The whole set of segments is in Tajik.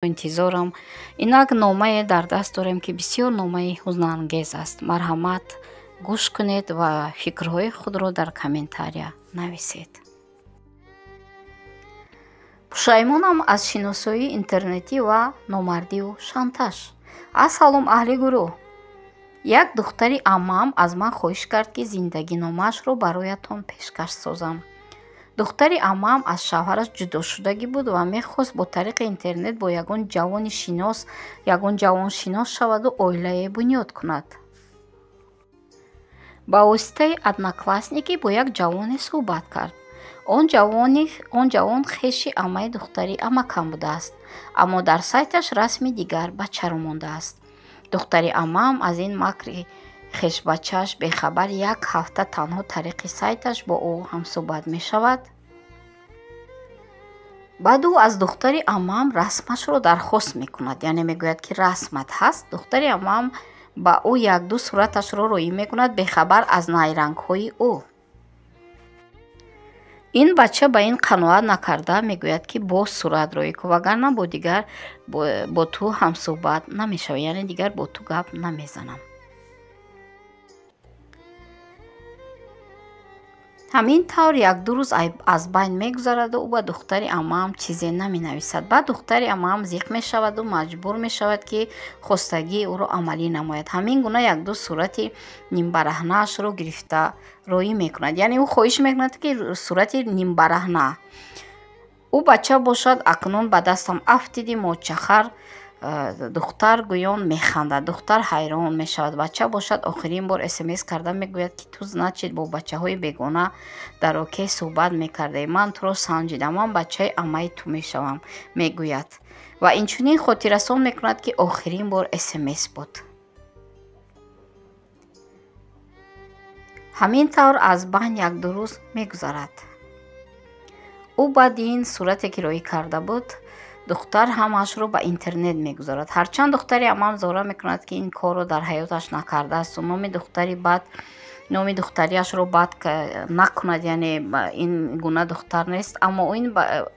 интизорам. Инак номае дар даст дорем ки бисёр номаи ҳузнангез аст. Марҳамат, гӯш кунед ва фикрҳои худро дар комментария нависед. Пушаймонам аз шиносоии интернетӣ ва номардию шантаж. Ассалом аҳли гурӯҳ. Як духтари аммаам аз ман хоҳиш кард ки зиндагиномаашро бароятон пешкаш созам. духтари аммаам аз шавҳараш ҷудошудагӣ буд ва мехост бо тариқи интернет бо ягон ҷавоншинос шаваду оилае бунёд кунад. ба воситаи одноклассникӣ бо як ҷавоне суҳбат кард. Он ҷавон хеши аммаи духтари аммакам будааст, аммо дар сайташ расми дигар бачаро мондааст. духтари аммаам аз ин макри хешбачааш бехабар як ҳафта танҳо тариқи сайташ бо ӯ ҳамсӯҳбат мешавад. баъд ӯ аз духтари аммаам расмашро дархост мекунад, яъне мегӯяд ки расмат ҳаст. духтари аммаам ба ӯ як-ду сураташро роӣ мекунад, бехабар аз найрангҳои ӯ. ин бача ба ин қаноат накарда мегӯяд ки боз сурат роӣ кун, вагарна бо дигар бо ту ҳамсӯҳбат намешавад, яъне дигар бо ту гап намезанам. ҳамин тавр як-ду рӯз аз байн мегузараду ӯ ба духтари аммаам чизе наменависад. баъд духтари аммаам зиқ мешаваду маҷбур мешавад ки хостагии ӯро амалӣ намояд. ҳамин гуна як-ду сурати нимбараҳнаашро гирифта роӣ мекунад, яъне ӯ хоҳиш мекунад ки сурати нимбараҳна. ӯ бача бошад, акнун ба дастам афтиди мочахар. духтар гӯён механдад, духтар ҳайрон мешавад. бача бошад, охирин бор смс карда мегӯяд ки ту значит бо бачаҳои бегона дар окей суҳбат мекардаӣ. ман туро санҷидам, ман бачаи аммаи ту мешавам, мегӯяд ва инчунин хотиррасон мекунад ки охирин бор смс буд. ҳамин тавр аз байн як-ду рӯз мегузарад. ӯ баъди ин сурате ки роӣ карда буд, духтар ҳамаашро ба интернет мегузорад. ҳарчанд духтари аммаам зора мекунад ки ин корро дар ҳаёташ накардаасту номи духтариашро бад накунад, яъне ин гуна духтар нест, аммо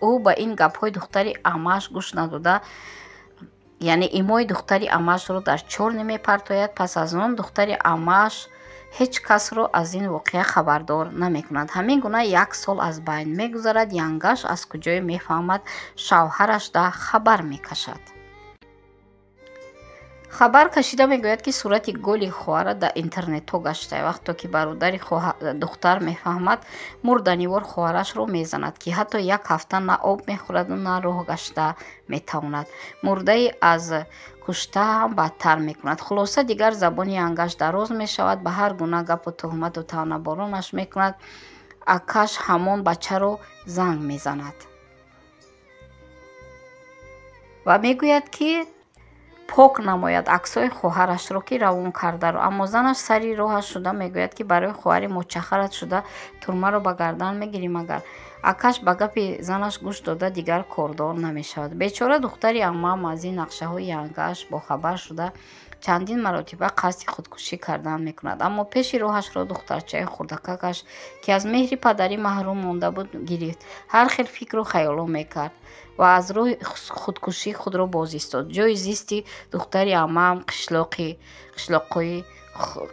ӯ ба ин гапҳои духтари аммааш гӯш надода, яъне имои духтари аммаашро дар чор намепартояд. пас аз он духтари аммааш ҳеҷ касро аз ин воқеа хабардор намекунад. ҳамин гуна як сол аз байн мегузарад. янгаш аз куҷое мефаҳмад шавҳараш да хабар мекашад. хабар кашида мегӯяд ки сурати голи хоҳара дар интернетҳо гаштааст. вақто ки бародари духтар мефаҳмад, мурданивор хоҳарашро мезанад, ки ҳатто як ҳафта на об мехӯраду на роҳ гашта метавонад. мурдаи аз кушта ҳам бадтар мекунад. хулоса дигар забони янгаш дароз мешавад, ба ҳар гуна гапу тӯҳмату таънаборонаш мекунад. акаш ҳамон бачаро занг мезанад ва мегӯяд ки пок намояд аксҳои хоҳарашро ки равон кардаро, аммо занаш сари роҳаш шуда мегӯяд ки барои хоҳари мочахарат шуда турмаро ба гардан мегирӣ. магар акаш ба гапи занаш гӯш дода дигар кордор намешавад. бечора духтари аммаам аз ин нақшаҳои янгаш бохабар шуда чандин маротиба қасди худкушӣ кардан мекунад, аммо пеши роҳашро духтарчаи хурдакакаш, ки аз меҳри падарӣ маҳрум монда буд, гирифт. ҳар хел фикру хаёло мекард ва аз роҳи худкушӣ худро боз истод. ҷойи зисти духтари аммаам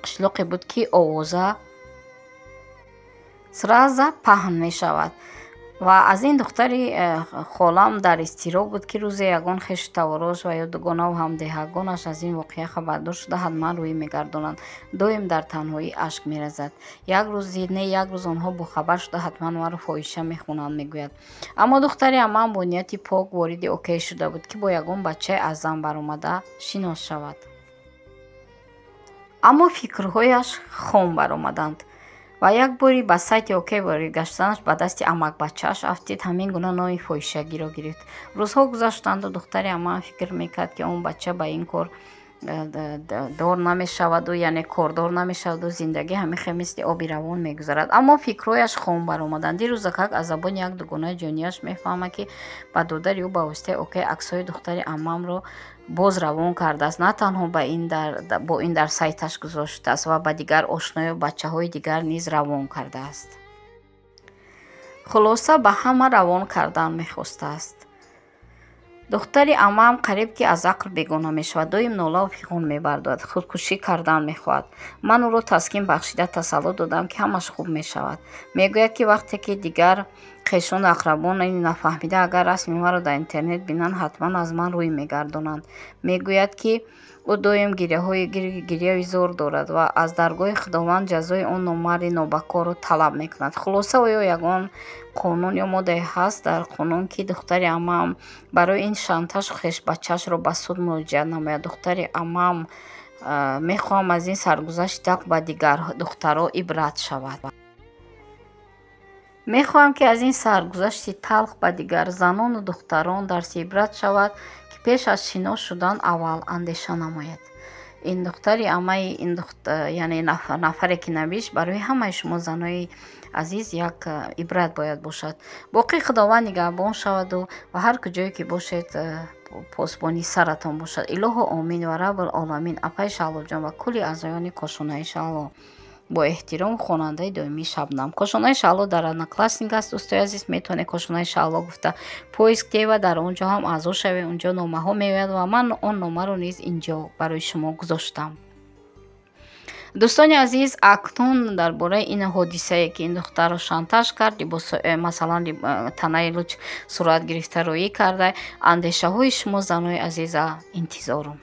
қишлоқе буд ки овоза сраза паҳн мешавад ва аз ин духтари холам дар изтироб буд ки рӯзе ягон хешу таворош ва ё дугонаву ҳамдиҳагонаш аз ин воқеа хабардор шуда ҳатман рӯй мегардонанд. доим дар танҳоӣ ашк мерезад. як рӯз онҳо бохабар шуда ҳатман маро фоҳиша мехонанд, мегӯяд. аммо духтари аммаам бо нияти пок вориди окей шуда буд ки бо ягон бачаи аз зан баромада шинос шавад. аммо фикрҳояш хом баромаданд ва як бори ба сайти окей ворид гаштанаш ба дасти амакбачааш афтид. ҳамин гуна номи фоҳишагиро гирифт. рӯзҳо гузаштанду духтари аммаам фикр мекард ки он бача ба ин кор дор намешаваду, яъне кордор намешаваду зиндагӣ ҳамихе мисли оби равон мегузарад. аммо фикрҳояш хом баромаданд. рӯзакак аз забони як дугонаи ҷониаш мефаҳмад ки ба додари ӯ ба воситаи окей аксҳои духтари аммаамро боз равон кардааст. на танҳо бо ин дар сайташ гузоштааст ва ба дигар ошноёу бачаҳои дигар низ равон кардааст. хулоса ба ҳама равон кардан мехостааст. духтари амаам қариб ки аз ақл бегона мешавад, доим нолаву фиғон мебардояд, худкушӣ кардан мехоҳад. Ман ӯро таскин бахшида тасаллут додам, ки ҳамаш хуб мешавад. Мегӯяд, ки вақте ки дигар хешону ақрабон ин нафаҳмида агар расми маро дар интернет бинанд, ҳатман аз ман рӯй мегардонанд. Мегӯяд, ки ӯ доим гирияҳои зор дорад ва аз даргоҳи худованд ҷазои он номарди нобакорро талаб мекунад. Хулоса оё ягон қонун ё моддае ҳаст дар қонун, ки духтари амаам барои ин шантаж хешбачаашро ба суд муроҷиат намояд. Духтари амаам мехоҳам аз ин саргузашти так ба дигар духтарҳо ибрат шавад. мехоҳам, ки аз ин саргузашти талх ба дигар занону духтарон дарси ибрат шавад, ки пеш аз шино шудан аввал андеша намояд. ин духтари амаи яъне нафаре ки навишт барои ҳамаи шумо занои азиз як ибрат бояд бошад. боқӣ худованд нигаҳбон шаваду ва ҳар куҷое ки бошед посбони саратон бошад. илоҳу омин ва раббулоламин. Апай Шаҳлоҷон ва кулли аъзоёни кошонаи Шаҳло. бо эҳтиром, хонандаи доимӣ Шабнам. кошонаи Шаҳло дар Одноклассник аст. дӯстои азиз, метавонед кошонаи Шаҳло гуфта поиск дева дар он ҷо ҳам аъзо шавед. унҷо номаҳо меояд ва ман он номаро низ инҷо барои шумо гузоштам. дӯстони азиз, акнун дар бораи ин ҳодисае, ки ин духтарро шантаж кард, масалан танаи луч сурат гирифта роӣ карда, андешаҳои шумо занои азиза интизорум.